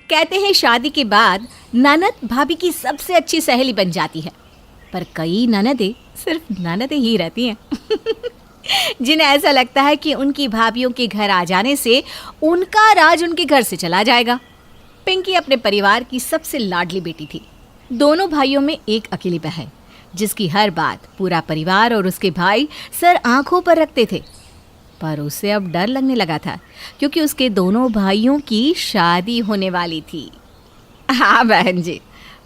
कहते हैं शादी के बाद ननद भाभी की सबसे अच्छी सहेली बन जाती है, पर कई ननदें सिर्फ ननदें ही रहती हैं जिन्हें ऐसा लगता है कि उनकी भाभियों के घर आ जाने से उनका राज उनके घर से चला जाएगा। पिंकी अपने परिवार की सबसे लाडली बेटी थी। दोनों भाइयों में एक अकेली बहन, जिसकी हर बात पूरा परिवार और उसके भाई सर आंखों पर रखते थे। पर उसे अब डर लगने लगा था, क्योंकि उसके दोनों भाइयों की शादी होने वाली थी। हाँ बहन जी,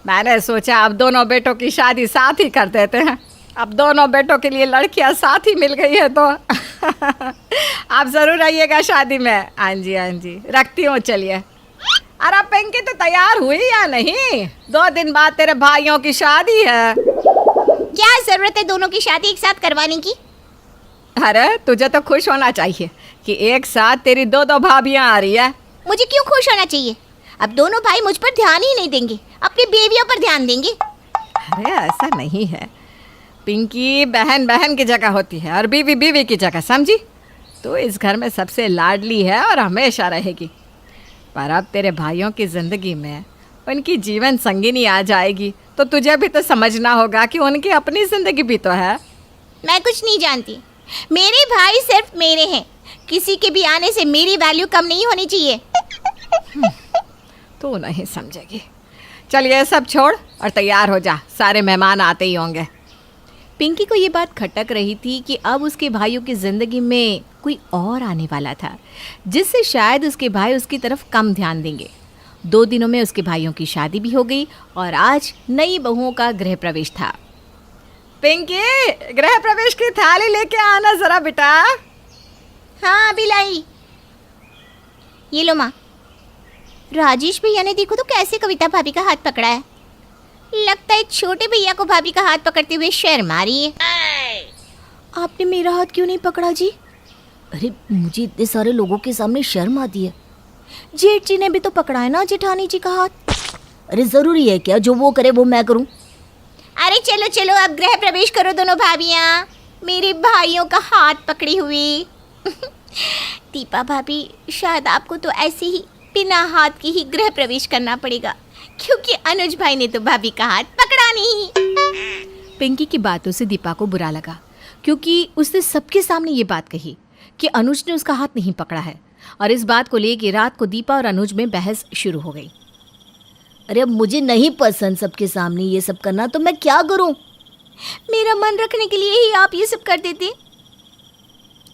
मैंने सोचा अब दोनों बेटों की शादी साथ ही कर देते हैं। अब दोनों बेटों के लिए लड़कियां साथ ही मिल गई है तो आप ज़रूर आइएगा शादी में। हाँ जी, रखती हूँ, चलिए। अरे पिंकी तो तैयार हुई या नहीं? 2 दिन बाद तेरे भाइयों की शादी है। क्या ज़रूरत है दोनों की शादी एक साथ करवाने की? अरे तुझे तो खुश होना चाहिए कि एक साथ तेरी 2 भाभियाँ आ रही है। मुझे क्यों खुश होना चाहिए? अब दोनों भाई मुझ पर ध्यान ही नहीं देंगे, अपनी बेवियों पर ध्यान देंगे। अरे ऐसा नहीं है पिंकी, बहन बहन की जगह होती है और बीवी बीवी की जगह, समझी? तो इस घर में सबसे लाडली है और हमेशा रहेगी। पर अब तेरे भाइयों की ज़िंदगी में उनकी जीवन संगिनी आ जाएगी तो तुझे भी तो समझना होगा कि उनकी अपनी ज़िंदगी भी तो है। मैं कुछ नहीं जानती, मेरे भाई सिर्फ मेरे हैं। किसी के भी आने से मेरी वैल्यू कम नहीं होनी चाहिए। तू नहीं समझेगी। चलिए सब छोड़ और तैयार हो जा, सारे मेहमान आते ही होंगे। पिंकी को ये बात खटक रही थी कि अब उसके भाइयों की ज़िंदगी में कोई और आने वाला था, जिससे शायद उसके भाई उसकी तरफ कम ध्यान देंगे। 2 दिनों में उसके भाइयों की शादी भी हो गई और आज नई बहुओं का गृह प्रवेश था। पिंकी, गृह प्रवेश की थाली लेके आना ज़रा बेटा। हाँ अभी लाई। ये लो माँ। राजेश भैया ने देखो तो कैसे कविता भाभी का हाथ पकड़ा है। लगता है छोटे भैया को भाभी का हाथ पकड़ते हुए शर्म आ रही है। आपने मेरा हाथ क्यों नहीं पकड़ा जी? अरे मुझे इतने सारे लोगों के सामने शर्म आती है। जेठ जी ने भी तो पकड़ा है ना जेठानी जी का हाथ। अरे जरूरी है क्या जो वो करे वो मैं करूं? अरे चलो चलो अब गृह प्रवेश करो दोनों भाभियाँ, मेरे भाइयों का हाथ पकड़ी हुई। दीपा भाभी, शायद आपको तो ऐसे ही बिना हाथ के ही गृह प्रवेश करना पड़ेगा, क्योंकि अनुज भाई ने तो भाभी का हाथ पकड़ा नहीं। पिंकी की बातों से दीपा को बुरा लगा, क्योंकि उसने सबके सामने ये बात कही कि अनुज ने उसका हाथ नहीं पकड़ा है। और इस बात को लेकर रात को दीपा और अनुज में बहस शुरू हो गई। अरे अब मुझे नहीं पसंद सबके सामने ये सब करना, तो मैं क्या करूं? मेरा मन रखने के लिए ही आप ये सब कर देते।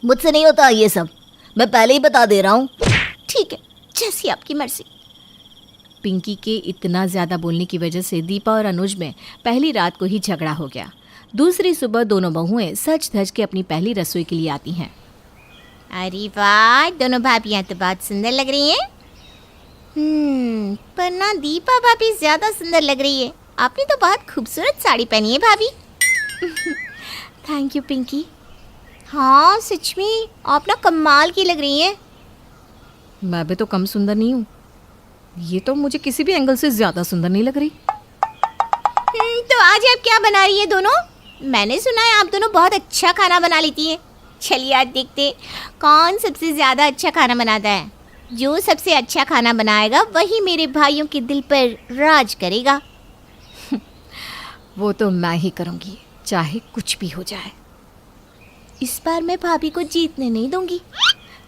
मुझसे नहीं होता ये सब, मैं पहले ही बता दे रहा हूँ। ठीक है, जैसी आपकी मर्जी। पिंकी के इतना ज़्यादा बोलने की वजह से दीपा और अनुज में पहली रात को ही झगड़ा हो गया। दूसरी सुबह दोनों बहुएं सज धज के अपनी पहली रसोई के लिए आती हैं। अरे वाह, दोनों भाभियाँ तो बहुत सुंदर लग रही हैं। पर ना दीपा भाभी ज़्यादा सुंदर लग रही है। आपने तो बहुत खूबसूरत साड़ी पहनी है भाभी। Thank you Pinky. हाँ सच में, आप ना कमाल की लग रही हैं। मैं भी तो कम सुंदर नहीं हूँ, ये तो मुझे किसी भी एंगल से ज़्यादा सुंदर नहीं लग रही। तो आज आप क्या बना रही है दोनों? मैंने सुना है आप दोनों बहुत अच्छा खाना बना लेती हैं। चलिए आज देखते कौन सबसे ज़्यादा अच्छा खाना बनाता है। जो सबसे अच्छा खाना बनाएगा वही मेरे भाइयों के दिल पर राज करेगा। वो तो मैं ही करूँगी, चाहे कुछ भी हो जाए। इस बार मैं भाभी को जीतने नहीं दूंगी।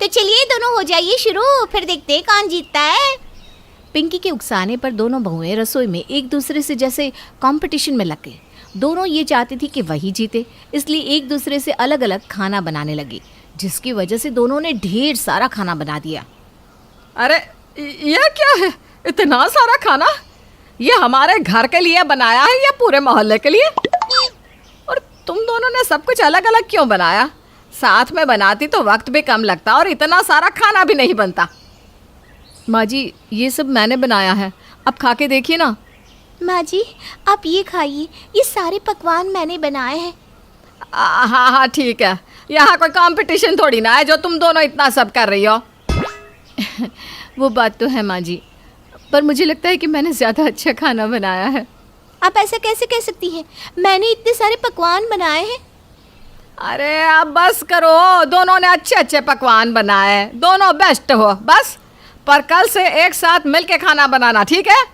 तो चलिए दोनों हो जाइए शुरू, फिर देखते हैं कौन जीतता है। पिंकी के उकसाने पर दोनों बहुएं रसोई में एक दूसरे से जैसे कंपटीशन में लग गई। दोनों ये चाहती थी कि वही जीते, इसलिए एक दूसरे से अलग अलग खाना बनाने लगी, जिसकी वजह से दोनों ने ढेर सारा खाना बना दिया। अरे ये क्या है, इतना सारा खाना? ये हमारे घर के लिए बनाया है या पूरे मोहल्ले के लिए? और तुम दोनों ने सब कुछ अलग अलग क्यों बनाया? साथ में बनाती तो वक्त भी कम लगता और इतना सारा खाना भी नहीं बनता। माँ जी, ये सब मैंने बनाया है, अब खा के देखिए ना। माँ जी आप ये खाइए, ये सारे पकवान मैंने बनाए हैं। हाँ हाँ ठीक है, यहाँ कोई कंपटीशन थोड़ी ना है जो तुम दोनों इतना सब कर रही हो। वो बात तो है माँ जी, पर मुझे लगता है कि मैंने ज़्यादा अच्छा खाना बनाया है। आप ऐसा कैसे कह सकती हैं? मैंने इतने सारे पकवान बनाए हैं। अरे अब बस करो, दोनों ने अच्छे अच्छे पकवान बनाए, दोनों बेस्ट हो। बस पर कल से एक साथ मिलके खाना बनाना, ठीक है?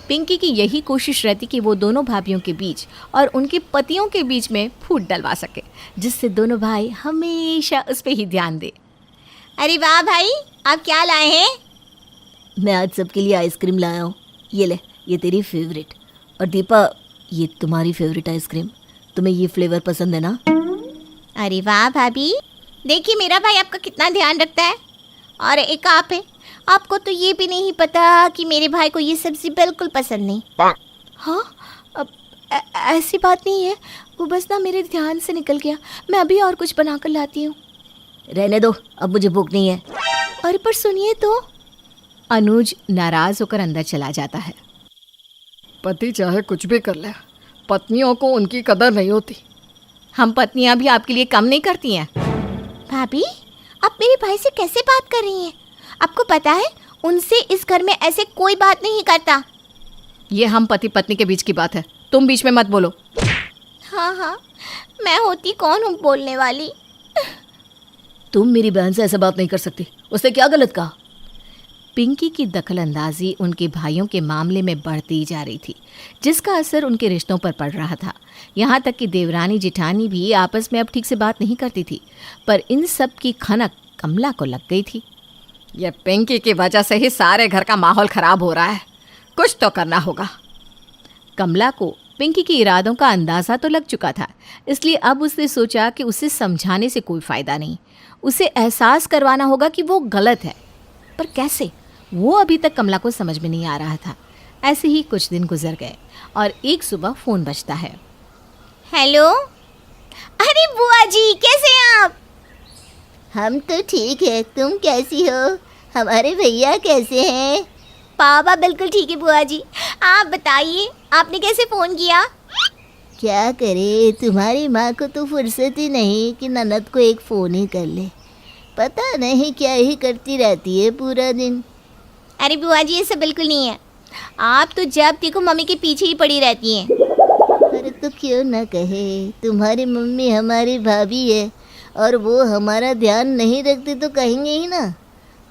पिंकी की यही कोशिश रहती कि वो दोनों भाभीियों के बीच और उनके पतियों के बीच में फूट डलवा सके, जिससे दोनों भाई हमेशा उस पर ही ध्यान दे। अरे वाह भाई, आप क्या लाए हैं? मैं आज सबके लिए आइसक्रीम लाया हूँ। ये ले, ये तेरी फेवरेट। और दीपा, ये तुम्हारी फेवरेट आइसक्रीम। तुम्हें ये फ्लेवर पसंद है ना? अरे वाह भाभी, देखिए मेरा भाई आपका कितना ध्यान रखता है। और एक आप है, आपको तो ये भी नहीं पता कि मेरे भाई को ये सब्जी बिल्कुल पसंद नहीं। हाँ, अब ऐसी बात नहीं है, वो बस ना मेरे ध्यान से निकल गया। मैं अभी और कुछ बना कर लाती हूँ। रहने दो, अब मुझे भूख नहीं है। अरे पर सुनिए तो। अनुज नाराज होकर अंदर चला जाता है। पति चाहे कुछ भी कर ले, पत्नियों को उनकी कदर नहीं होती। हम पत्नियां भी आपके लिए कम नहीं करती हैं। भाभी, आप मेरे भाई से कैसे बात कर रही हैं? आपको पता है उनसे इस घर में ऐसे कोई बात नहीं करता। ये हम पति पत्नी के बीच की बात है, तुम बीच में मत बोलो। हाँ हाँ, मैं होती कौन हूँ बोलने वाली। तुम मेरी बहन से ऐसा बात नहीं कर सकती। उसने क्या गलत कहा? पिंकी की दखलंदाजी उनके भाइयों के मामले में बढ़ती जा रही थी, जिसका असर उनके रिश्तों पर पड़ रहा था। यहाँ तक कि देवरानी जिठानी भी आपस में अब ठीक से बात नहीं करती थी। पर इन सब की खनक कमला को लग गई थी। ये पिंकी की वजह से ही सारे घर का माहौल खराब हो रहा है, कुछ तो करना होगा। कमला को पिंकी के इरादों का अंदाज़ा तो लग चुका था, इसलिए अब उसने सोचा कि उसे समझाने से कोई फ़ायदा नहीं। उसे एहसास करवाना होगा कि वो गलत है, पर कैसे, वो अभी तक कमला को समझ में नहीं आ रहा था। ऐसे ही कुछ दिन गुजर गए और एक सुबह फ़ोन बजता है। हेलो, अरे बुआ जी, कैसे हैं आप? हम तो ठीक है, तुम कैसी हो? हमारे भैया कैसे हैं? पापा बिल्कुल ठीक है बुआ जी। आप बताइए, आपने कैसे फ़ोन किया? क्या करे, तुम्हारी माँ को तो फुर्सत ही नहीं कि ननद को एक फ़ोन ही कर ले। पता नहीं क्या ही करती रहती है पूरा दिन। अरे बुआ जी, ये सब बिल्कुल नहीं है। आप तो जब देखो मम्मी के पीछे ही पड़ी रहती हैं। अरे तो क्यों ना कहे, तुम्हारी मम्मी हमारी भाभी है और वो हमारा ध्यान नहीं रखती तो कहेंगे ही ना।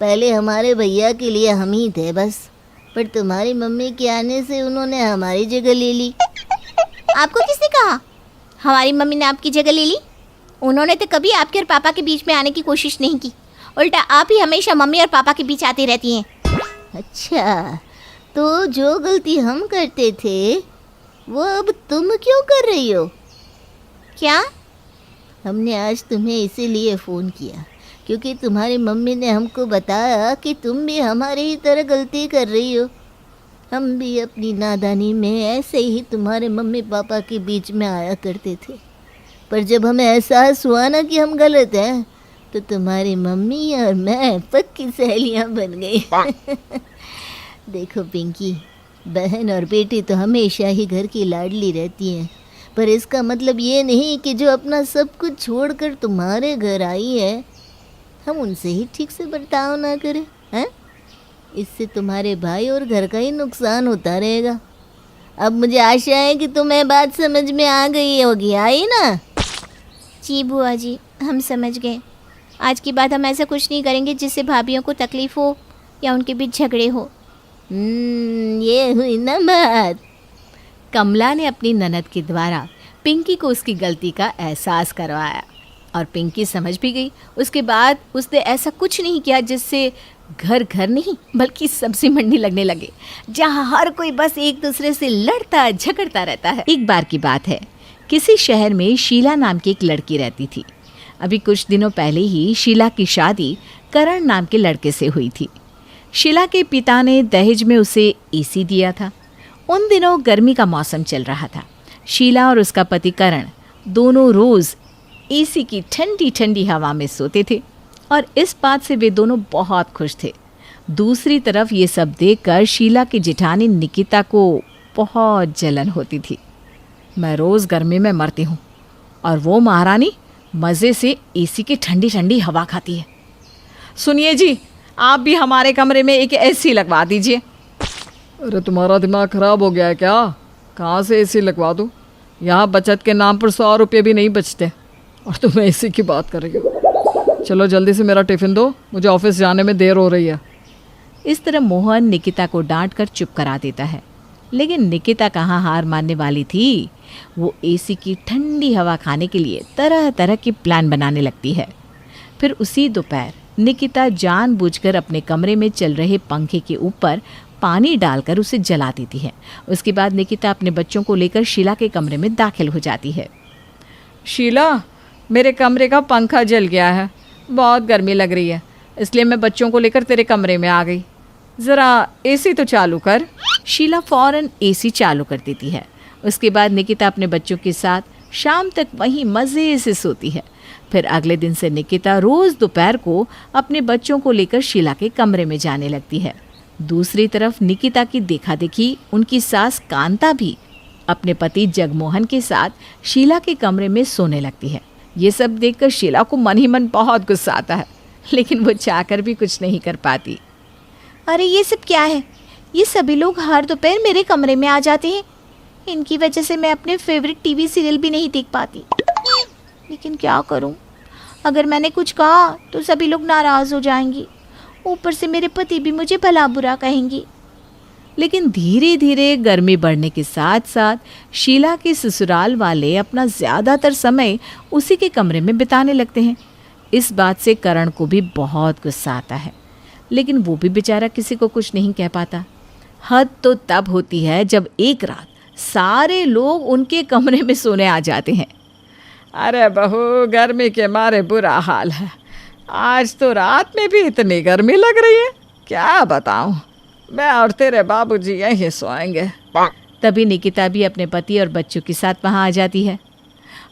पहले हमारे भैया के लिए हम ही थे बस, पर तुम्हारी मम्मी के आने से उन्होंने हमारी जगह ले ली। आपको किसने कहा हमारी मम्मी ने आपकी जगह ले ली? उन्होंने तो कभी आपके और पापा के बीच में आने की कोशिश नहीं की, उल्टा आप ही हमेशा मम्मी और पापा के बीच आती रहती हैं। अच्छा, तो जो गलती हम करते थे वो अब तुम क्यों कर रही हो? क्या? हमने आज तुम्हें इसीलिए फ़ोन किया क्योंकि तुम्हारी मम्मी ने हमको बताया कि तुम भी हमारी ही तरह गलती कर रही हो। हम भी अपनी नादानी में ऐसे ही तुम्हारे मम्मी पापा के बीच में आया करते थे, पर जब हमें एहसास हुआ ना कि हम गलत हैं, तो तुम्हारी मम्मी और मैं पक्की सहेलियां बन गई। देखो पिंकी, बहन और बेटी तो हमेशा ही घर की लाडली रहती हैं, पर इसका मतलब ये नहीं कि जो अपना सब कुछ छोड़कर तुम्हारे घर आई है, हम उनसे ही ठीक से बर्ताव ना करें, हैं? इससे तुम्हारे भाई और घर का ही नुकसान होता रहेगा। अब मुझे आशा है कि तुम्हें बात समझ में आ गई होगी, आई ना? जी बुआ जी, हम समझ गए। आज के बाद हम ऐसा कुछ नहीं करेंगे जिससे भाभीयों को तकलीफ़ हो या उनके बीच झगड़े हो। ये हुई ना बात। कमला ने अपनी ननद के द्वारा पिंकी को उसकी गलती का एहसास करवाया और पिंकी समझ भी गई। उसके बाद उसने ऐसा कुछ नहीं किया जिससे घर घर नहीं बल्कि सब्जी मंडी लगने लगे, जहाँ हर कोई बस एक दूसरे से लड़ता झगड़ता रहता है। एक बार की बात है, किसी शहर में शीला नाम की एक लड़की रहती थी। अभी कुछ दिनों पहले ही शीला की शादी करण नाम के लड़के से हुई थी। शीला के पिता ने दहेज में उसे एसी दिया था। उन दिनों गर्मी का मौसम चल रहा था। शीला और उसका पति करण दोनों रोज़ एसी की ठंडी ठंडी हवा में सोते थे और इस बात से वे दोनों बहुत खुश थे। दूसरी तरफ ये सब देखकर शीला की जेठानी निकिता को बहुत जलन होती थी। मैं रोज़ गर्मी में मरती हूँ और वो महारानी मज़े से एसी की ठंडी ठंडी हवा खाती है। सुनिए जी, आप भी हमारे कमरे में एक एसी लगवा दीजिए। अरे तुम्हारा दिमाग खराब हो गया है क्या? कहाँ से एसी लगवा दूँ? यहाँ बचत के नाम पर 100 रुपये भी नहीं बचते और तुम एसी की बात कर रही हो। चलो जल्दी से मेरा टिफ़िन दो, मुझे ऑफिस जाने में देर हो रही है। इस तरह मोहन निकिता को डांट कर चुप करा देता है। लेकिन निकिता कहाँ हार मानने वाली थी। वो एसी की ठंडी हवा खाने के लिए तरह तरह के प्लान बनाने लगती है। फिर उसी दोपहर निकिता जानबूझकर अपने कमरे में चल रहे पंखे के ऊपर पानी डालकर उसे जला देती है। उसके बाद निकिता अपने बच्चों को लेकर शीला के कमरे में दाखिल हो जाती है। शीला, मेरे कमरे का पंखा जल गया है, बहुत गर्मी लग रही है, इसलिए मैं बच्चों को लेकर तेरे कमरे में आ गई। ज़रा एसी तो चालू कर। शीला फौरन एसी चालू कर देती है। उसके बाद निकिता अपने बच्चों के साथ शाम तक वहीं मज़े से सोती है। फिर अगले दिन से निकिता रोज़ दोपहर को अपने बच्चों को लेकर शीला के कमरे में जाने लगती है। दूसरी तरफ निकिता की देखा देखी उनकी सास कांता भी अपने पति जगमोहन के साथ शीला के कमरे में सोने लगती है। ये सब देखकर शीला को मन ही मन बहुत गुस्सा आता है, लेकिन वो चाहकर भी कुछ नहीं कर पाती। अरे ये सब क्या है? ये सभी लोग हर दोपहर मेरे कमरे में आ जाते हैं। इनकी वजह से मैं अपने फेवरेट टीवी सीरियल भी नहीं देख पाती। लेकिन क्या करूं? अगर मैंने कुछ कहा तो सभी लोग नाराज़ हो जाएंगी। ऊपर से मेरे पति भी मुझे भला बुरा कहेंगी। लेकिन धीरे धीरे गर्मी बढ़ने के साथ साथ शीला के ससुराल वाले अपना ज़्यादातर समय उसी के कमरे में बिताने लगते हैं। इस बात से करण को भी बहुत गुस्सा आता है, लेकिन वो भी बेचारा किसी को कुछ नहीं कह पाता। हद तो तब होती है जब एक रात सारे लोग उनके कमरे में सोने आ जाते हैं। अरे बहू, गर्मी के मारे बुरा हाल है। आज तो रात में भी इतनी गर्मी लग रही है, क्या बताऊं। मैं और तेरे बाबूजी यहीं सोएंगे। तभी निकिता भी अपने पति और बच्चों के साथ वहाँ आ जाती है।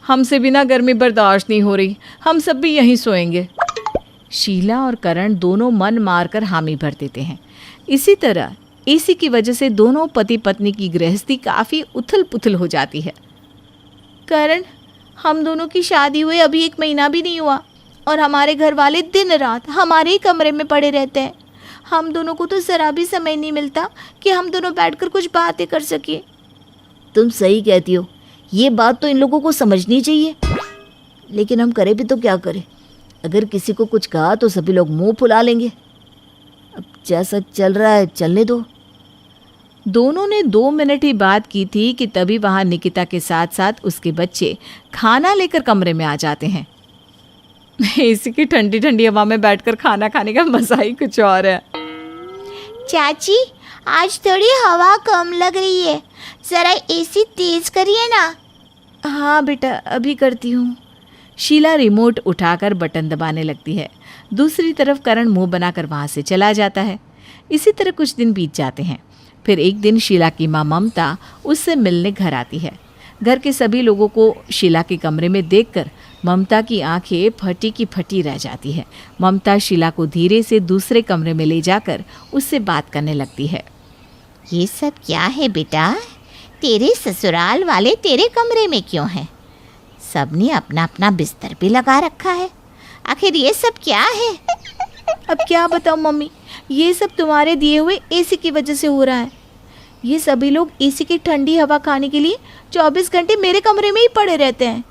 हमसे बिना गर्मी बर्दाश्त नहीं हो रही, हम सब भी यहीं सोएंगे। शीला और करण दोनों मन मारकर हामी भर देते हैं। इसी तरह एसी की वजह से दोनों पति पत्नी की गृहस्थी काफ़ी उथल पुथल हो जाती है। करण, हम दोनों की शादी हुए अभी 1 महीना भी नहीं हुआ और हमारे घर वाले दिन रात हमारे ही कमरे में पड़े रहते हैं। हम दोनों को तो ज़रा भी समय नहीं मिलता कि हम दोनों बैठकर कुछ बातें कर सके। तुम सही कहती हो, ये बात तो इन लोगों को समझनी चाहिए। लेकिन हम करें भी तो क्या करें? अगर किसी को कुछ कहा तो सभी लोग मुंह फुला लेंगे। अब जैसा चल रहा है चलने दो। दोनों ने 2 मिनट ही बात की थी कि तभी वहाँ निकिता के साथ साथ उसके बच्चे खाना लेकर कमरे में आ जाते हैं। एसी की ठंडी ठंडी हवा में बैठकर खाना खाने का मज़ा ही कुछ और है। चाची, आज थोड़ी हवा कम लग रही है, ज़रा एसी तेज करिए ना। हाँ बेटा, अभी करती हूँ। शीला रिमोट उठाकर बटन दबाने लगती है। दूसरी तरफ करण मुंह बनाकर वहाँ से चला जाता है। इसी तरह कुछ दिन बीत जाते हैं। फिर एक दिन शीला की माँ ममता उससे मिलने घर आती है। घर के सभी लोगों को शीला के कमरे में देखकर ममता की आंखें फटी की फटी रह जाती है। ममता शीला को धीरे से दूसरे कमरे में ले जाकर उससे बात करने लगती है। ये सब क्या है बेटा? तेरे ससुराल वाले तेरे कमरे में क्यों हैं? सबने अपना अपना बिस्तर भी लगा रखा है। आखिर ये सब क्या है? अब क्या बताऊँ मम्मी, ये सब तुम्हारे दिए हुए एसी की वजह से हो रहा है। ये सभी लोग एसी की ठंडी हवा खाने के लिए 24 घंटे मेरे कमरे में ही पड़े रहते हैं।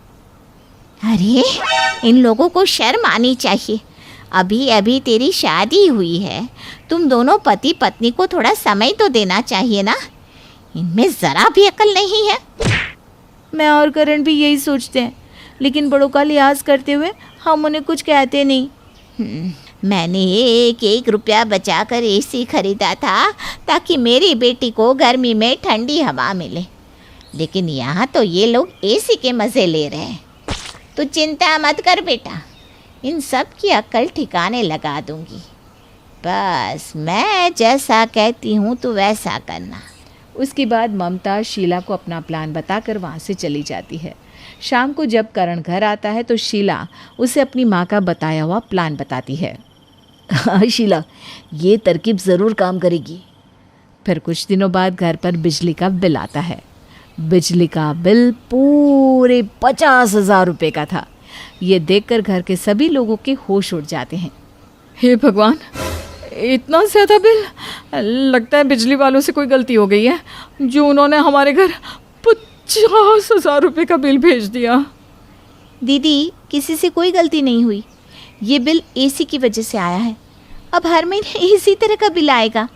अरे, इन लोगों को शर्म आनी चाहिए। अभी अभी तेरी शादी हुई है, तुम दोनों पति पत्नी को थोड़ा समय तो देना चाहिए ना। इनमें ज़रा भी अकल नहीं है। मैं और करण भी यही सोचते हैं, लेकिन बड़ों का लिहाज करते हुए हम उन्हें कुछ कहते नहीं। मैंने 1-1 रुपया बचाकर एसी खरीदा था ताकि मेरी बेटी को गर्मी में ठंडी हवा मिले, लेकिन यहाँ तो ये लोग एसी के मज़े ले रहे हैं। तो चिंता मत कर बेटा, इन सब की अक्ल ठिकाने लगा दूंगी। बस मैं जैसा कहती हूँ तो वैसा करना। उसके बाद ममता शीला को अपना प्लान बताकर वहाँ से चली जाती है। शाम को जब करण घर आता है तो शीला उसे अपनी माँ का बताया हुआ प्लान बताती है। हाँ शीला, ये तरकीब ज़रूर काम करेगी। फिर कुछ दिनों बाद घर पर बिजली का बिल आता है। बिजली का बिल पूरे 50,000 रुपये का था। ये देखकर घर के सभी लोगों के होश उड़ जाते हैं। हे भगवान, इतना ज़्यादा बिल! लगता है बिजली वालों से कोई गलती हो गई है जो उन्होंने हमारे घर 50,000 रुपये का बिल भेज दिया। दीदी, किसी से कोई गलती नहीं हुई। ये बिल एसी की वजह से आया है। अब हर महीने इसी तरह का बिल आएगा।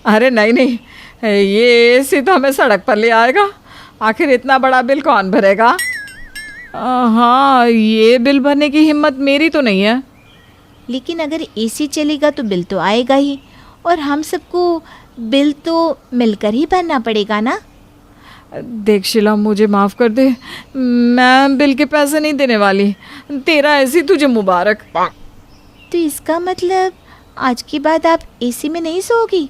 अरे नहीं नहीं, ये एसी तो हमें सड़क पर ले आएगा। आखिर इतना बड़ा बिल कौन भरेगा? हाँ, ये बिल भरने की हिम्मत मेरी तो नहीं है। लेकिन अगर एसी चलेगा तो बिल तो आएगा ही, और हम सबको बिल तो मिलकर ही भरना पड़ेगा ना। देख शीला, मुझे माफ़ कर दे, मैं बिल के पैसे नहीं देने वाली। तेरा एसी तुझे मुबारक। तो इसका मतलब आज के बाद आप एसी में नहीं सोओगी?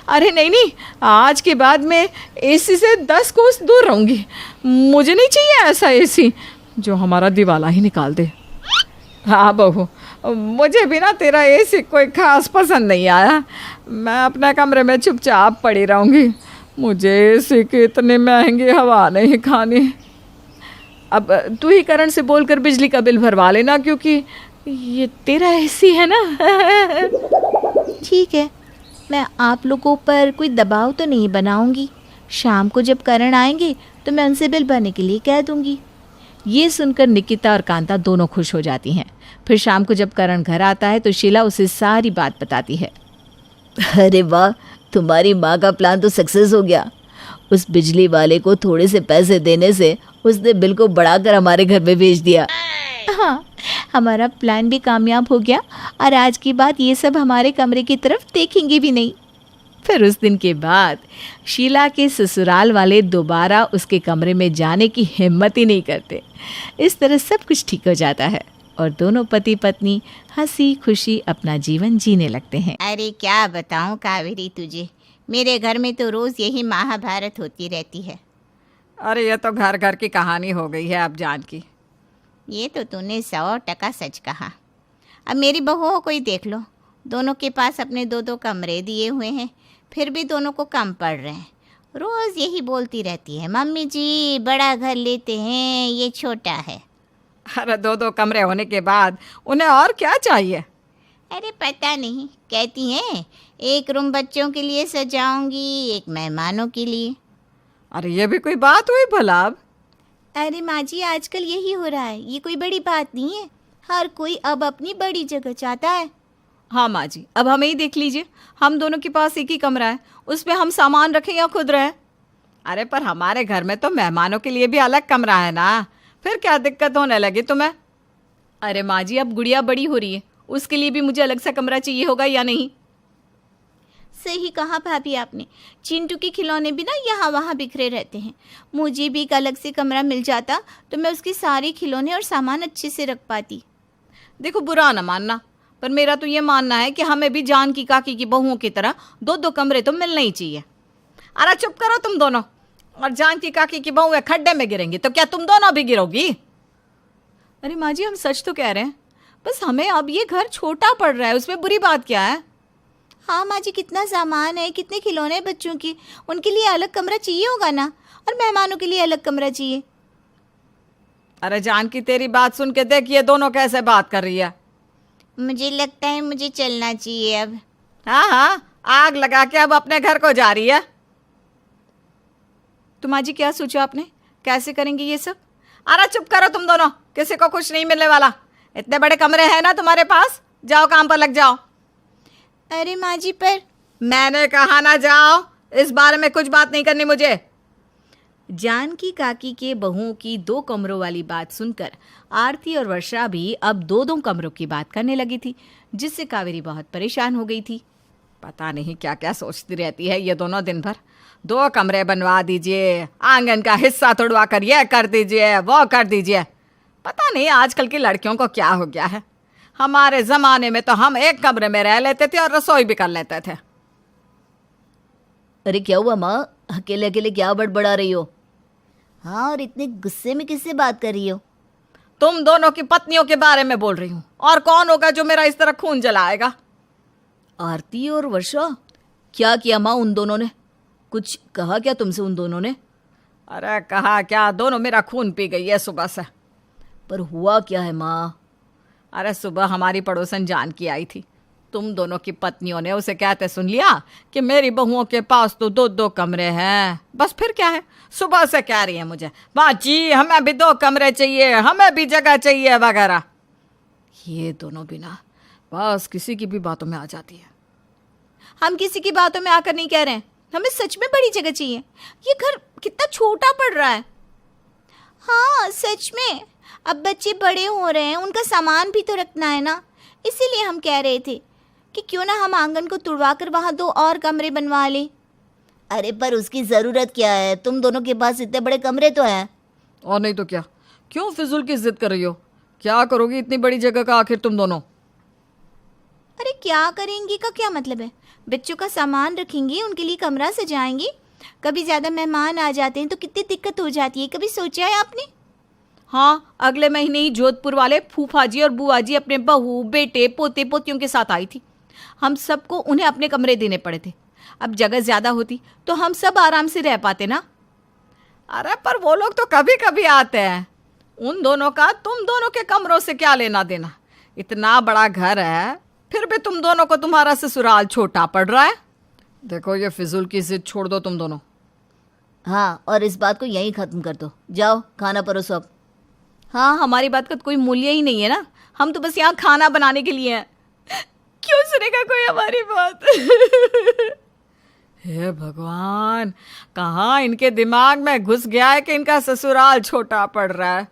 अरे नहीं नहीं, आज के बाद मैं एसी से 10 कोस दूर रहूँगी। मुझे नहीं चाहिए ऐसा एसी जो हमारा दिवाला ही निकाल दे। हाँ बहू, मुझे भी ना तेरा एसी कोई खास पसंद नहीं आया। मैं अपने कमरे में चुपचाप पड़ी रहूँगी। मुझे एसी की इतनी महंगी हवा नहीं खानी। अब तू ही करण से बोलकर बिजली का बिल भरवा लेना, क्योंकि ये तेरा एसी है ना। ठीक है, मैं आप लोगों पर कोई दबाव तो नहीं बनाऊंगी। शाम को जब करण आएंगे तो मैं उनसे बिल भरने के लिए कह दूंगी। ये सुनकर निकिता और कांता दोनों खुश हो जाती हैं। फिर शाम को जब करण घर आता है तो शीला उसे सारी बात बताती है। अरे वाह, तुम्हारी माँ का प्लान तो सक्सेस हो गया। उस बिजली वाले को थोड़े से पैसे देने से उसने बिल को बढ़ाकर हमारे घर में भेज दिया। हाँ, हमारा प्लान भी कामयाब हो गया, और आज की बात ये सब हमारे कमरे की तरफ देखेंगे भी नहीं। फिर उस दिन के बाद शीला के ससुराल वाले दोबारा उसके कमरे में जाने की हिम्मत ही नहीं करते। इस तरह सब कुछ ठीक हो जाता है और दोनों पति पत्नी हंसी खुशी अपना जीवन जीने लगते हैं। अरे क्या बताऊं कावेरी तुझे, मेरे घर में तो रोज़ यही महाभारत होती रहती है। अरे ये तो घर घर की कहानी हो गई है अब जान की। ये तो तूने 100% सच कहा। अब मेरी बहुओं को ही देख लो, दोनों के पास अपने 2-2 कमरे दिए हुए हैं, फिर भी दोनों को कम पड़ रहे हैं। रोज़ यही बोलती रहती है, मम्मी जी बड़ा घर लेते हैं, ये छोटा है। अरे 2-2 कमरे होने के बाद उन्हें और क्या चाहिए? अरे पता नहीं, कहती हैं एक रूम बच्चों के लिए सजाऊंगी, एक मेहमानों के लिए। अरे ये भी कोई बात हुई भला? अब अरे माँ जी, आजकल यही हो रहा है, ये कोई बड़ी बात नहीं है। हर कोई अब अपनी बड़ी जगह चाहता है। हाँ माँ जी, अब हमें ही देख लीजिए, हम दोनों के पास एक ही कमरा है, उसमें हम सामान रखें या खुद रहें। अरे पर हमारे घर में तो मेहमानों के लिए भी अलग कमरा है ना, फिर क्या दिक्कत होने लगी तुम्हें? अरे माँ जी, अब गुड़िया बड़ी हो रही है, उसके लिए भी मुझे अलग सा कमरा चाहिए होगा या नहीं? सही कहा भाभी आपने, चिंटू के खिलौने भी ना यहाँ वहाँ बिखरे रहते हैं। मुझे भी एक अलग से कमरा मिल जाता तो मैं उसके सारे खिलौने और सामान अच्छे से रख पाती। देखो, बुरा ना मानना, पर मेरा तो ये मानना है कि हमें भी जानकी काकी की बहुओं की तरह 2-2 कमरे तो मिलने ही चाहिए। अरे चुप करो तुम दोनों। और जानकी काकी की बहुएं खड्डे में गिरेंगी तो क्या तुम दोनों भी गिरोगी? अरे माँ जी, हम सच तो कह रहे हैं, बस हमें अब ये घर छोटा पड़ रहा है, उसमें बुरी बात क्या है? हाँ माँ जी, कितना सामान है, कितने खिलौने हैं बच्चों के, उनके लिए अलग कमरा चाहिए होगा ना, और मेहमानों के लिए अलग कमरा चाहिए। अरे जानकी, तेरी बात सुन के देख ये दोनों कैसे बात कर रही है। मुझे लगता है मुझे चलना चाहिए अब। हाँ हाँ, आग लगा के अब अपने घर को जा रही है। तो माँ जी, क्या सोचा आपने, कैसे करेंगे ये सब? अरे चुप करो तुम दोनों, किसी को कुछ नहीं मिलने वाला। इतने बड़े कमरे हैं ना तुम्हारे पास, जाओ काम पर लग जाओ। अरे माँ जी, पर मैंने कहा ना जाओ, इस बारे में कुछ बात नहीं करनी मुझे। जानकी काकी के बहुओं की 2 कमरों वाली बात सुनकर आरती और वर्षा भी अब 2-2 कमरों की बात करने लगी थी, जिससे कावेरी बहुत परेशान हो गई थी। पता नहीं क्या क्या सोचती रहती है ये दोनों दिन भर। 2 कमरे बनवा दीजिए, आंगन का हिस्सा तोड़वा कर ये कर दीजिए, वो कर दीजिए। पता नहीं आजकल की लड़कियों को क्या हो गया है। हमारे ज़माने में तो हम एक कमरे में रह लेते थे और रसोई भी कर लेते थे। अरे क्या हुआ माँ, अकेले अकेले क्या बड़बड़ा रही हो? हाँ, और इतने गुस्से में किससे बात कर रही हो? तुम दोनों की पत्नियों के बारे में बोल रही हूँ। और कौन होगा जो मेरा इस तरह खून जलाएगा? आरती और वर्षा, क्या किया माँ उन दोनों ने? कुछ कहा क्या तुमसे उन दोनों ने? अरे कहा क्या, दोनों मेरा खून पी गई है सुबह से। पर हुआ क्या है माँ? अरे सुबह हमारी पड़ोसन जानकी आई थी, तुम दोनों की पत्नियों ने उसे कहते सुन लिया कि मेरी बहुओं के पास तो 2-2 कमरे हैं। बस फिर क्या है, सुबह से कह रही है मुझे, माँ जी हमें भी 2 कमरे चाहिए, हमें भी जगह चाहिए वगैरह। ये दोनों भी ना बस किसी की भी बातों में आ जाती है। हम किसी की बातों में आकर नहीं कह रहे हैं, हमें सच में बड़ी जगह चाहिए। ये घर कितना छोटा पड़ रहा है। हाँ सच में, अब बच्चे बड़े हो रहे हैं, उनका सामान भी तो रखना है ना। इसीलिए हम कह रहे थे कि क्यों ना हम आंगन को तुड़वा कर वहाँ 2 और कमरे बनवा लें। अरे पर उसकी ज़रूरत क्या है, तुम दोनों के पास इतने बड़े कमरे तो हैं। और नहीं तो क्या, क्यों फिजूल की जिद कर रही हो? क्या करोगी इतनी बड़ी जगह का आखिर तुम दोनों? अरे क्या करेंगी का क्या मतलब है? बच्चों का सामान रखेंगी, उनके लिए कमरा सजाएंगी। कभी ज़्यादा मेहमान आ जाते हैं तो कितनी दिक्कत हो जाती है, कभी सोचा है आपने? हाँ, अगले महीने ही जोधपुर वाले फूफा जी और बुआ जी अपने बहू बेटे पोते पोतियों के साथ आई थी। हम सबको उन्हें अपने कमरे देने पड़े थे। अब जगह ज़्यादा होती तो हम सब आराम से रह पाते ना। अरे पर वो लोग तो कभी कभी आते हैं, उन दोनों का तुम दोनों के कमरों से क्या लेना देना? इतना बड़ा घर है, फिर भी तुम दोनों को तुम्हारा ससुराल छोटा पड़ रहा है। देखो ये फिजूल की जिद छोड़ दो तुम दोनों। हाँ, और इस बात को यहीं ख़त्म कर दो। जाओ खाना परोसो अब। हाँ, हमारी बात का तो कोई मूल्य ही नहीं है ना, हम तो बस यहाँ खाना बनाने के लिए हैं। क्यों सुनेगा कोई हमारी बात? हे भगवान, कहाँ इनके दिमाग में घुस गया है कि इनका ससुराल छोटा पड़ रहा है।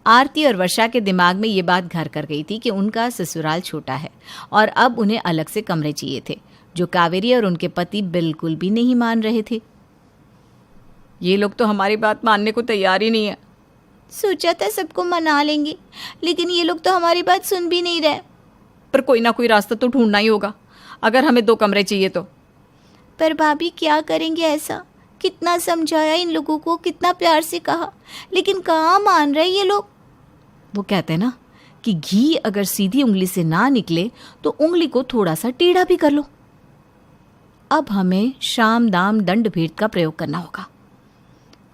आरती और वर्षा के दिमाग में ये बात घर कर गई थी कि उनका ससुराल छोटा है और अब उन्हें अलग से कमरे चाहिए थे, जो कावेरी और उनके पति बिल्कुल भी नहीं मान रहे थे। ये लोग तो हमारी बात मानने को तैयार ही नहीं है। सोचा था सबको मना लेंगे, लेकिन ये लोग तो हमारी बात सुन भी नहीं रहे। पर कोई ना कोई रास्ता तो ढूंढना ही होगा, अगर हमें 2 कमरे चाहिए तो। पर भाभी क्या करेंगे ऐसा? कितना समझाया इन लोगों को, कितना प्यार से कहा, लेकिन कहाँ मान रहे ये लोग। वो कहते हैं ना कि घी अगर सीधी उंगली से ना निकले तो उंगली को थोड़ा सा टेढ़ा भी कर लो। अब हमें शाम दाम दंड भेद का प्रयोग करना होगा।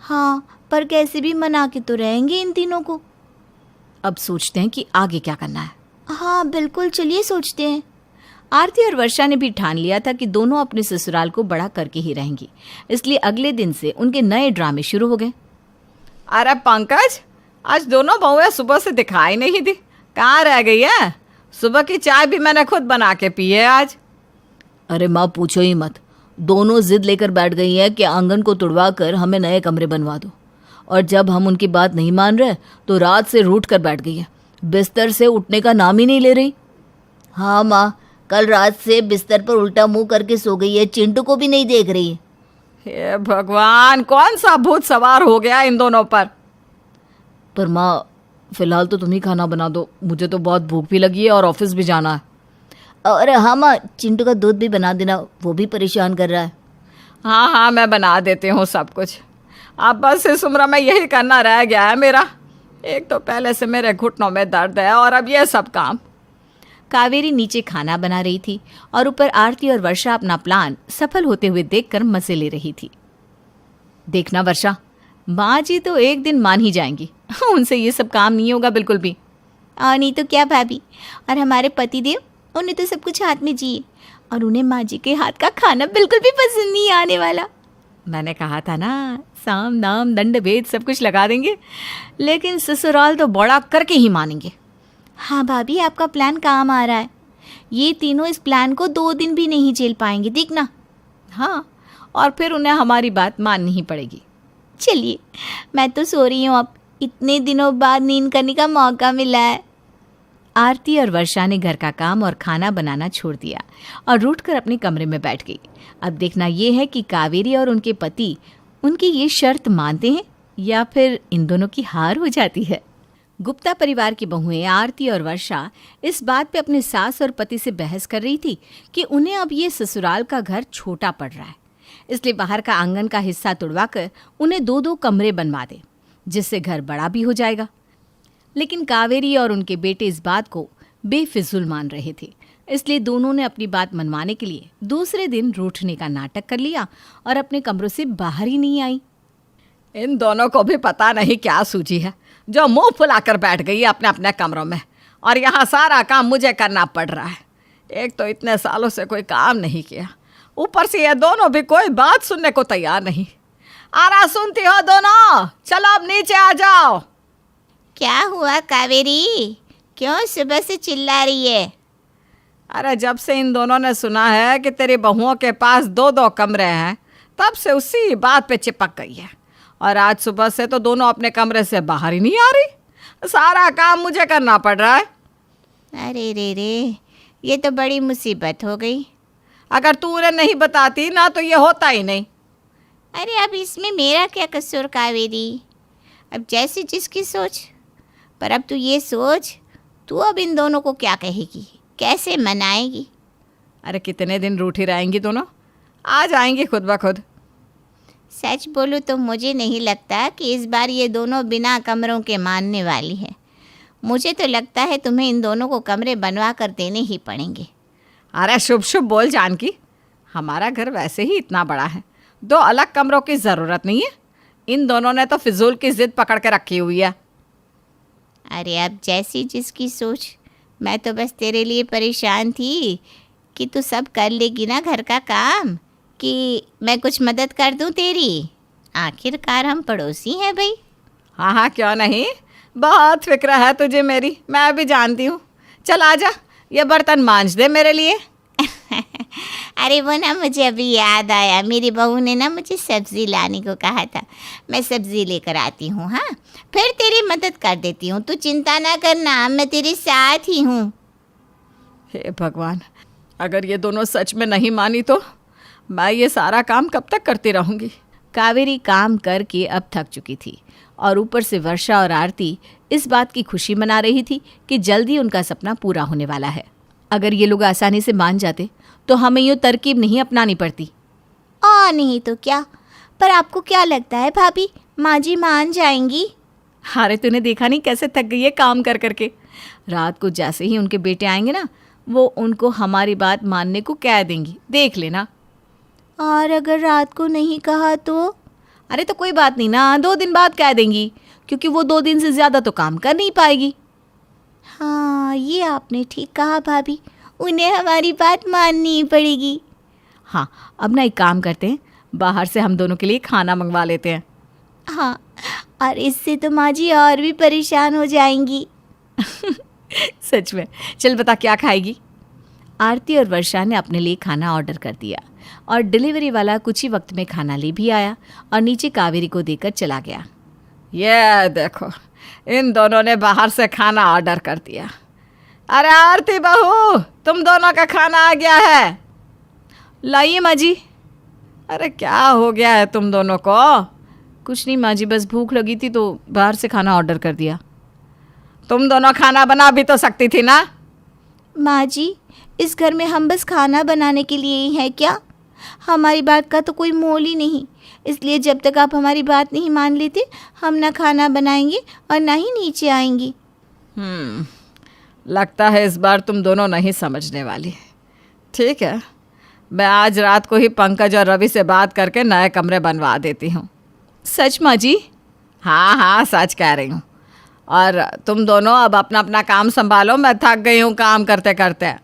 हाँ, पर कैसे भी मना के तो रहेंगे इन तीनों को। अब सोचते हैं कि आगे क्या करना है। हाँ बिल्कुल, चलिए सोचते हैं। आरती और वर्षा ने भी ठान लिया था कि दोनों अपने ससुराल को बड़ा करके ही रहेंगी, इसलिए अगले दिन से उनके नए ड्रामे शुरू हो गए। अरे पंकज, आज दोनों बहुएं सुबह से दिखाई नहीं दी, कहाँ रह गई है? सुबह की चाय भी मैंने खुद बना के पी है आज। अरे माँ पूछो ही मत, दोनों जिद लेकर बैठ गई हैं कि आंगन को तुड़वा कर हमें नए कमरे बनवा दो। और जब हम उनकी बात नहीं मान रहे तो रात से रूठ कर बैठ गई है, बिस्तर से उठने का नाम ही नहीं ले रही। हाँ माँ, कल रात से बिस्तर पर उल्टा मुंह करके सो गई है, चिंटू को भी नहीं देख रही है। हे भगवान, कौन सा भूत सवार हो गया इन दोनों पर? पर माँ फिलहाल तो तुम ही खाना बना दो, मुझे तो बहुत भूख भी लगी है और ऑफिस भी जाना है। और हाँ माँ, चिंटू का दूध भी बना देना, वो भी परेशान कर रहा है। हाँ हाँ, मैं बना देती हूँ सब कुछ। अब बस इस उम्र में यही करना रह गया है मेरा। एक तो पहले से मेरे घुटनों में दर्द है और अब ये सब काम। कावेरी नीचे खाना बना रही थी और ऊपर आरती और वर्षा अपना प्लान सफल होते हुए देखकर मजे ले रही थी। देखना वर्षा, माँ जी तो एक दिन मान ही जाएंगी, उनसे ये सब काम नहीं होगा बिल्कुल भी। और नहीं तो क्या भाभी, और हमारे पति देव, उन्हें तो सब कुछ हाथ में जिए, और उन्हें माँ जी के हाथ का खाना बिल्कुल भी पसंद नहीं आने वाला। मैंने कहा था ना, साम दाम दंड भेद सब कुछ लगा देंगे, लेकिन ससुराल तो बड़ा करके ही मानेंगे। हाँ भाभी, आपका प्लान काम आ रहा है। ये तीनों इस प्लान को 2 दिन भी नहीं झेल पाएंगे, देखना। हाँ, और फिर उन्हें हमारी बात माननी ही पड़ेगी। चलिए, मैं तो सो रही हूँ, अब इतने दिनों बाद नींद करने का मौका मिला है। आरती और वर्षा ने घर का काम और खाना बनाना छोड़ दिया और रूठकर अपने कमरे में बैठ गई। अब देखना ये है कि कावेरी और उनके पति उनकी ये शर्त मानते हैं या फिर इन दोनों की हार हो जाती है। गुप्ता परिवार की बहुएं आरती और वर्षा इस बात पे अपने सास और पति से बहस कर रही थी कि उन्हें अब ये ससुराल का घर छोटा पड़ रहा है, इसलिए बाहर का आंगन का हिस्सा तुड़वाकर उन्हें 2-2 कमरे बनवा दे, जिससे घर बड़ा भी हो जाएगा। लेकिन कावेरी और उनके बेटे इस बात को बेफिजूल मान रहे थे, इसलिए दोनों ने अपनी बात मनवाने के लिए दूसरे दिन रूठने का नाटक कर लिया और अपने कमरों से बाहर ही नहीं आई। इन दोनों को भी पता नहीं क्या सूझी है, जो मुंह फुलाकर बैठ गई है अपने अपने कमरों में, और यहाँ सारा काम मुझे करना पड़ रहा है। एक तो इतने सालों से कोई काम नहीं किया, ऊपर से ये दोनों भी कोई बात सुनने को तैयार नहीं। आरा, सुनती हो दोनों? चलो अब नीचे आ जाओ। क्या हुआ कावेरी, क्यों सुबह से चिल्ला रही है? अरे जब से इन दोनों ने सुना है कि तेरी बहुओं के पास 2-2 कमरे हैं, तब से उसी बात पे चिपक गई है। और आज सुबह से तो दोनों अपने कमरे से बाहर ही नहीं आ रही। सारा काम मुझे करना पड़ रहा है। अरे रे, ये तो बड़ी मुसीबत हो गई। अगर तू उन्हें नहीं बताती ना तो ये होता ही नहीं। अरे अब इसमें मेरा क्या कसूर कावेरी? अब जैसी जिसकी सोच। पर अब तू ये सोच, तू अब इन दोनों को क्या कहेगी, कैसे मनाएगी? अरे कितने दिन रूठी रहेंगी दोनों? आ जाएंगी खुद ब खुद। सच बोलूँ तो मुझे नहीं लगता कि इस बार ये दोनों बिना कमरों के मानने वाली है। मुझे तो लगता है तुम्हें इन दोनों को कमरे बनवा कर देने ही पड़ेंगे। अरे शुभ शुभ बोल जानकी, हमारा घर वैसे ही इतना बड़ा है, 2 अलग कमरों की ज़रूरत नहीं है। इन दोनों ने तो फिजूल की ज़िद पकड़ के रखी हुई है। अरे अब जैसी जिसकी सोच। मैं तो बस तेरे लिए परेशान थी कि तू सब कर लेगी ना घर का काम, कि मैं कुछ मदद कर दूं तेरी। आखिरकार हम पड़ोसी हैं भाई। हाँ हाँ क्यों नहीं, बहुत फिक्र है तुझे मेरी, मैं भी जानती हूँ। चल आजा, ये बर्तन मांज दे मेरे लिए। अरे वो ना मुझे अभी याद आया, मेरी बहू ने ना मुझे सब्ज़ी लाने को कहा था। मैं सब्ज़ी लेकर आती हूँ। हाँ, फिर तेरी मदद कर देती हूँ, तू चिंता ना करना, मैं तेरे साथ ही हूँ। हे भगवान, अगर ये दोनों सच में नहीं मानी तो मैं ये सारा काम कब तक करती रहूँगी। कावेरी काम करके अब थक चुकी थी और ऊपर से वर्षा और आरती इस बात की खुशी मना रही थी कि जल्दी उनका सपना पूरा होने वाला है। अगर ये लोग आसानी से मान जाते तो हमें यूँ तरकीब नहीं अपनानी पड़ती। नहीं तो क्या। पर आपको क्या लगता है भाभी, माँ जी मान जाएंगी? अरे तूने देखा नहीं कैसे थक गई है काम कर करके। रात को जैसे ही उनके बेटे आएंगे ना, वो उनको हमारी बात मानने को कह देंगी, देख लेना। और अगर रात को नहीं कहा तो? अरे तो कोई बात नहीं ना, 2 दिन बाद कह देंगी, क्योंकि वो 2 दिन से ज़्यादा तो काम कर नहीं पाएगी। हाँ, ये आपने ठीक कहा भाभी, उन्हें हमारी बात माननी ही पड़ेगी। हाँ, अब ना एक काम करते हैं, बाहर से हम दोनों के लिए खाना मंगवा लेते हैं। हाँ, और इससे तो माँ जी और भी परेशान हो जाएंगी। सच में। चल बता क्या खाएगी? आरती और वर्षा ने अपने लिए खाना ऑर्डर कर दिया और डिलीवरी वाला कुछ ही वक्त में खाना ले भी आया और नीचे कावेरी को देकर चला गया। ये देखो, इन दोनों ने बाहर से खाना ऑर्डर कर दिया। अरे आरती बहू, तुम दोनों का खाना आ गया है। लाइए माँ जी। अरे क्या हो गया है तुम दोनों को? कुछ नहीं माँ जी, बस भूख लगी थी तो बाहर से खाना ऑर्डर कर दिया। तुम दोनों खाना बना भी तो सकती थी ना। माँ जी, इस घर में हम बस खाना बनाने के लिए ही हैं क्या? हमारी बात का तो कोई मोल ही नहीं, इसलिए जब तक आप हमारी बात नहीं मान लेते, हम ना खाना बनाएंगे और ना ही नीचे आएंगी। लगता है इस बार तुम दोनों नहीं समझने वाली। ठीक है, मैं आज रात को ही पंकज और रवि से बात करके नए कमरे बनवा देती हूँ। सच माँ जी? हाँ हाँ, सच कह रही हूँ। और तुम दोनों अब अपना अपना काम संभालो, मैं थक गई हूँ काम करते करते।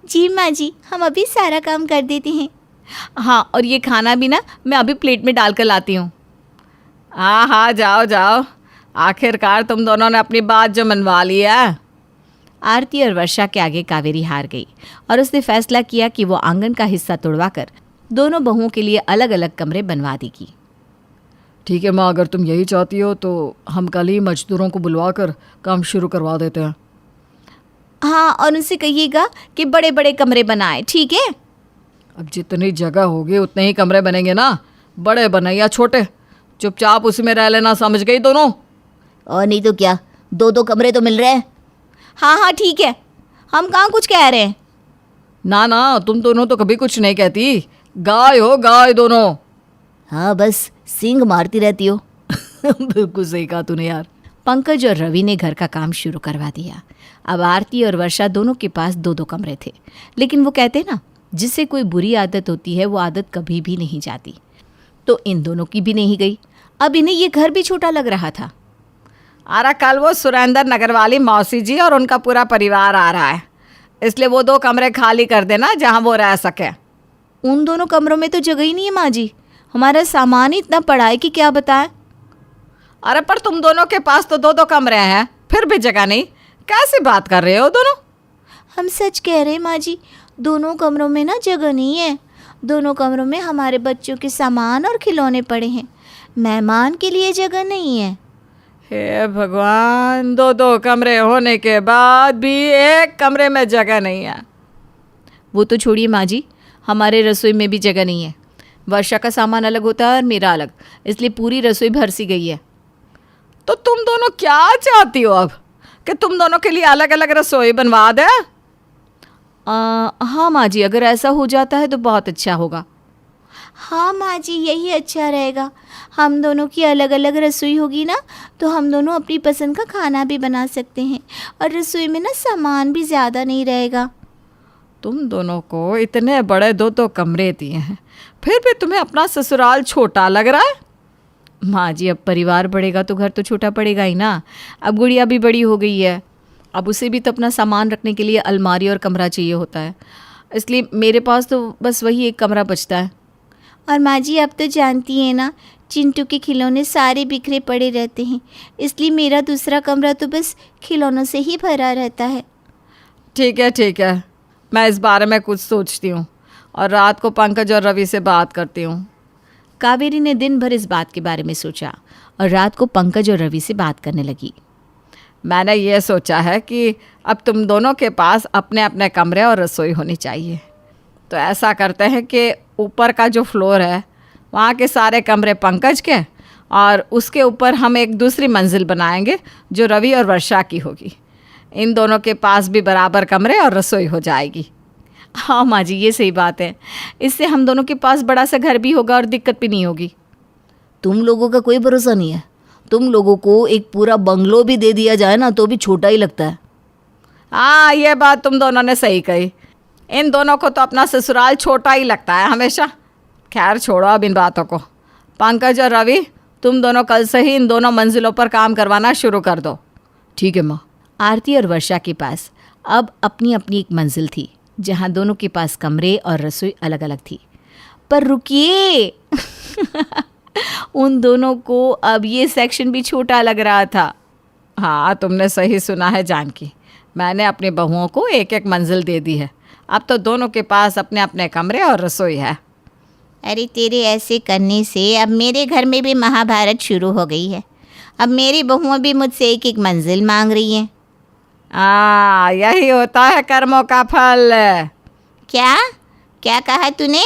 जी माँ जी, हम अभी सारा काम कर देते हैं। हाँ, और ये खाना भी ना मैं अभी प्लेट में डाल कर लाती हूँ। हाँ हाँ, जाओ जाओ, आखिरकार तुम दोनों ने अपनी बात जो मनवा ली है। आरती और वर्षा के आगे कावेरी हार गई और उसने फैसला किया कि वो आंगन का हिस्सा तोड़वाकर दोनों बहुओं के लिए अलग अलग कमरे बनवा देगी। ठीक है माँ, अगर तुम यही चाहती हो तो हम कल ही मजदूरों को बुलवा कर काम शुरू करवा देते हैं। हाँ, और उनसे कहिएगा कि बड़े बड़े कमरे बनाए, ठीक है? अब जितनी जगह होगी उतने ही कमरे बनेंगे ना, बड़े बने या छोटे, चुपचाप उसी में रह लेना, समझ गई दोनों? और नहीं तो क्या, 2-2 कमरे तो मिल रहे हैं। हाँ हाँ ठीक है, हम कहाँ कुछ कह रहे हैं। ना ना, तुम दोनों तो कभी कुछ नहीं कहती, गाय हो गाय दोनों। हाँ, बस सींग मारती रहती हो। बिल्कुल सही कहा तूने यार। पंकज और रवि ने घर का काम शुरू करवा दिया। अब आरती और वर्षा दोनों के पास 2-2 कमरे थे, लेकिन वो कहते ना, जिससे कोई बुरी आदत होती है वो आदत कभी भी नहीं जाती। तो इन दोनों की भी नहीं गई। अब इन्हें ये घर भी छोटा लग रहा था। अरे कल वो सुरेंद्र नगर वाली मौसी जी और उनका पूरा परिवार आ रहा है, इसलिए वो 2 कमरे खाली कर देना जहाँ वो रह सके। उन दोनों कमरों में तो जगह ही नहीं है माँ जी, हमारा सामान ही इतना पड़ा है कि क्या बताएं। अरे पर तुम दोनों के पास तो 2-2 कमरे हैं, फिर भी जगह नहीं, कैसी बात कर रहे हो दोनों? हम सच कह रहे हैं माँ जी, दोनों कमरों में ना जगह नहीं है। दोनों कमरों में हमारे बच्चों के सामान और खिलौने पड़े हैं, मेहमान के लिए जगह नहीं है। हे भगवान, दो दो कमरे होने के बाद भी एक कमरे में जगह नहीं है। वो तो छोड़िए माँ जी, हमारे रसोई में भी जगह नहीं है। वर्षा का सामान अलग होता है और मेरा अलग, इसलिए पूरी रसोई भर सी गई है। तो तुम दोनों क्या चाहती हो अब, कि तुम दोनों के लिए अलग अलग रसोई बनवा दे? हाँ माँ जी, अगर ऐसा हो जाता है तो बहुत अच्छा होगा। हाँ माँ जी, यही अच्छा रहेगा। हम दोनों की अलग अलग रसोई होगी ना, तो हम दोनों अपनी पसंद का खाना भी बना सकते हैं और रसोई में ना सामान भी ज़्यादा नहीं रहेगा। तुम दोनों को इतने बड़े दो दो कमरे दिए हैं, फिर भी तुम्हें अपना ससुराल छोटा लग रहा है? माँ जी, अब परिवार बढ़ेगा तो घर तो छोटा पड़ेगा ही ना। अब गुड़िया भी बड़ी हो गई है, अब उसे भी तो अपना सामान रखने के लिए अलमारी और कमरा चाहिए होता है, इसलिए मेरे पास तो बस वही एक कमरा बचता है। और माँ जी, आप तो जानती हैं ना, चिंटू के खिलौने सारे बिखरे पड़े रहते हैं, इसलिए मेरा दूसरा कमरा तो बस खिलौनों से ही भरा रहता है। ठीक है, मैं इस बारे में कुछ सोचती हूँ और रात को पंकज और रवि से बात करती हूँ। कावेरी ने दिन भर इस बात के बारे में सोचा और रात को पंकज और रवि से बात करने लगी। मैंने ये सोचा है कि अब तुम दोनों के पास अपने अपने कमरे और रसोई होनी चाहिए। तो ऐसा करते हैं कि ऊपर का जो फ्लोर है वहाँ के सारे कमरे पंकज के, और उसके ऊपर हम एक दूसरी मंजिल बनाएंगे जो रवि और वर्षा की होगी। इन दोनों के पास भी बराबर कमरे और रसोई हो जाएगी। हाँ माँ जी, ये सही बात है। इससे हम दोनों के पास बड़ा सा घर भी होगा और दिक्कत भी नहीं होगी। तुम लोगों का कोई भरोसा नहीं है। तुम लोगों को एक पूरा बंगलो भी दे दिया जाए ना तो भी छोटा ही लगता है। हाँ, ये बात तुम दोनों ने सही कही। इन दोनों को तो अपना ससुराल छोटा ही लगता है हमेशा। खैर छोड़ो अब इन बातों को। पंकज और रवि, तुम दोनों कल से ही इन दोनों मंजिलों पर काम करवाना शुरू कर दो। ठीक है माँ। आरती और वर्षा के पास अब अपनी अपनी एक मंजिल थी, जहाँ दोनों के पास कमरे और रसोई अलग अलग थी। पर रुकिए उन दोनों को अब ये सेक्शन भी छोटा लग रहा था। हाँ, तुमने सही सुना है जानकी। मैंने अपनी बहुओं को एक एक मंजिल दे दी है। अब तो दोनों के पास अपने अपने कमरे और रसोई है। अरे तेरे ऐसे करने से अब मेरे घर में भी महाभारत शुरू हो गई है। अब मेरी बहुएं भी मुझसे एक एक मंजिल मांग रही हैं। यही होता है कर्मों का फल। क्या क्या कहा तूने?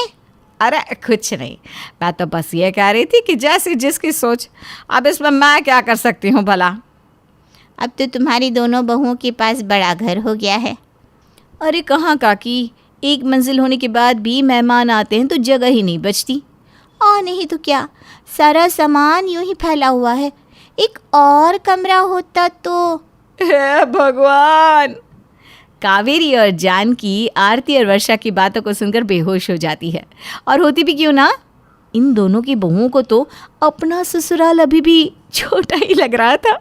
अरे कुछ नहीं, मैं तो बस ये कह रही थी कि जैसी जिसकी सोच, अब इसमें मैं क्या कर सकती हूँ भला। अब तो तुम्हारी दोनों बहुओं के पास बड़ा घर हो गया है। अरे कहाँ काकी, एक मंजिल होने के बाद भी मेहमान आते हैं तो जगह ही नहीं बचती। और नहीं तो क्या, सारा सामान यूं ही फैला हुआ है। एक और कमरा होता तो। हे भगवान। कावेरी और जानकी आरती और वर्षा की बातों को सुनकर बेहोश हो जाती है। और होती भी क्यों ना, इन दोनों की बहुओं को तो अपना ससुराल अभी भी छोटा ही लग रहा था।